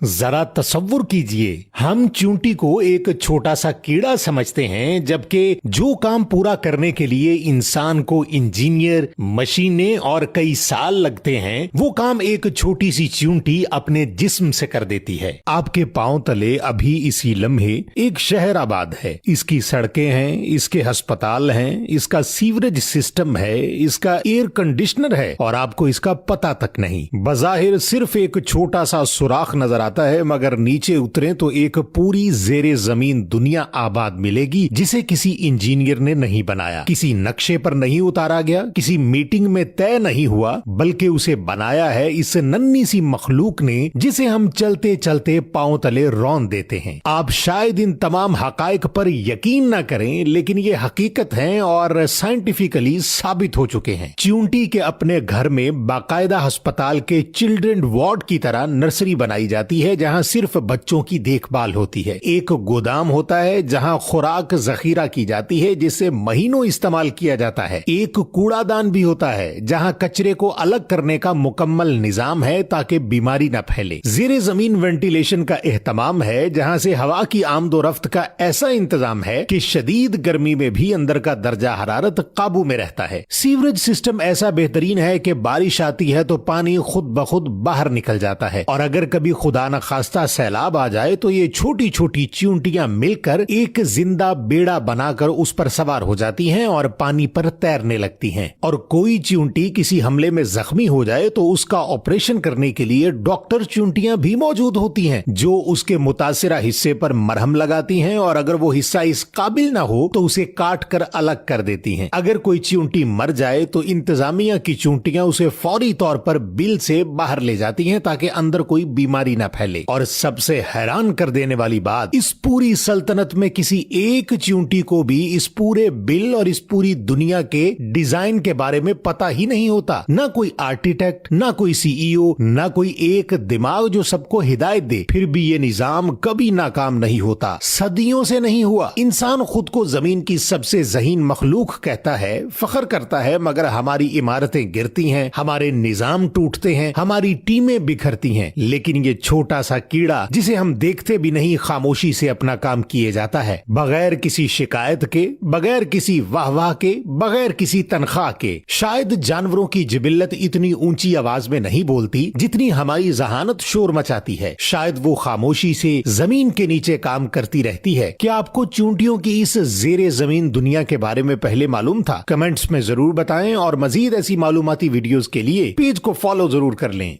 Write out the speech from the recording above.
जरा तसव्वुर कीजिए, हम चींटी को एक छोटा सा कीड़ा समझते हैं, जबकि जो काम पूरा करने के लिए इंसान को इंजीनियर, मशीनें और कई साल लगते हैं, वो काम एक छोटी सी चींटी अपने जिस्म से कर देती है। आपके पांव तले अभी इसी लम्हे एक शहर आबाद है। इसकी सड़कें हैं, इसके अस्पताल हैं, इसका सीवरेज सिस्टम है, इसका एयर कंडीशनर है और आपको इसका पता तक नहीं। बज़ाहिर सिर्फ एक छोटा सा सुराख नजर आता है, मगर नीचे उतरे तो एक पूरी जेरे जमीन दुनिया आबाद मिलेगी, जिसे किसी इंजीनियर ने नहीं बनाया, किसी नक्शे पर नहीं उतारा गया, किसी मीटिंग में तय नहीं हुआ, बल्कि उसे बनाया है इस नन्ही सी मखलूक ने, जिसे हम चलते चलते पांव तले रौंद देते हैं। आप शायद इन तमाम हकाइक पर यकीन न करें, लेकिन ये हकीकत है और साइंटिफिकली साबित हो चुके हैं। चींटी के अपने घर में बाकायदा अस्पताल के चिल्ड्रन वार्ड की तरह नर्सरी बनाई जाती है, जहां सिर्फ बच्चों की देखभाल होती है। एक गोदाम होता है जहां खुराक जखीरा की जाती है, जिसे महीनों इस्तेमाल किया जाता है। एक कूड़ादान भी होता है जहां कचरे को अलग करने का मुकम्मल निजाम है ताकि बीमारी न फैले। ज़ेरे जमीन वेंटिलेशन का एहतमाम है, जहां से हवा की आमदोरफ्त का ऐसा इंतजाम है कि शदीद गर्मी में भी अंदर का दर्जा हरारत काबू में रहता है। सीवरेज सिस्टम ऐसा बेहतरीन है कि बारिश आती है तो पानी खुद ब खुद बाहर निकल जाता है, और अगर कभी खुदा न खास्ता सैलाब आ जाए तो ये छोटी छोटी चींटियां मिलकर एक जिंदा बेड़ा बनाकर उस पर सवार हो जाती हैं और पानी पर तैरने लगती हैं। और कोई चींटी किसी हमले में जख्मी हो जाए तो उसका ऑपरेशन करने के लिए डॉक्टर चींटियां भी मौजूद होती हैं, जो उसके मुतासिरा हिस्से पर मरहम लगाती हैं, और अगर वो हिस्सा इस काबिल ना हो तो उसे काट कर अलग कर देती हैं। अगर कोई चींटी मर जाए तो इंतजामिया की चींटियां उसे फौरी तौर पर बिल से बाहर ले जाती हैं ताकि अंदर कोई बीमारी ना फैले। और सबसे हैरान कर देने वाली बात, इस पूरी सल्तनत में किसी एक चींटी को भी इस पूरे बिल और इस पूरी दुनिया के डिजाइन के बारे में पता ही नहीं होता। ना कोई आर्किटेक्ट, ना कोई सीईओ, ना कोई एक दिमाग जो सबको हिदायत दे। फिर भी ये निजाम कभी नाकाम नहीं होता, सदियों से नहीं हुआ। इंसान खुद को जमीन की सबसे ज़हीन मखलूक कहता है, फख्र करता है, मगर हमारी इमारतें गिरती हैं, हमारे निजाम टूटते हैं, हमारी टीमें बिखरती हैं, लेकिन ये छोटा सा कीड़ा जिसे हम देखते भी नहीं, खामोशी से अपना काम किए जाता है, बगैर किसी शिकायत के, बगैर किसी वाह के, बगैर किसी तनख्वाह के। शायद जानवरों की जिबिल्लत इतनी ऊंची आवाज में नहीं बोलती जितनी हमारी जहानत शोर मचाती है। शायद वो खामोशी से जमीन के नीचे काम करती रहती है। क्या आपको चींटियों की इस जेरे जमीन दुनिया के बारे में पहले मालूम था? कमेंट्स में जरूर बताएं, और मजीद ऐसी मालूमाती वीडियोस के लिए पेज को फॉलो जरूर कर लें।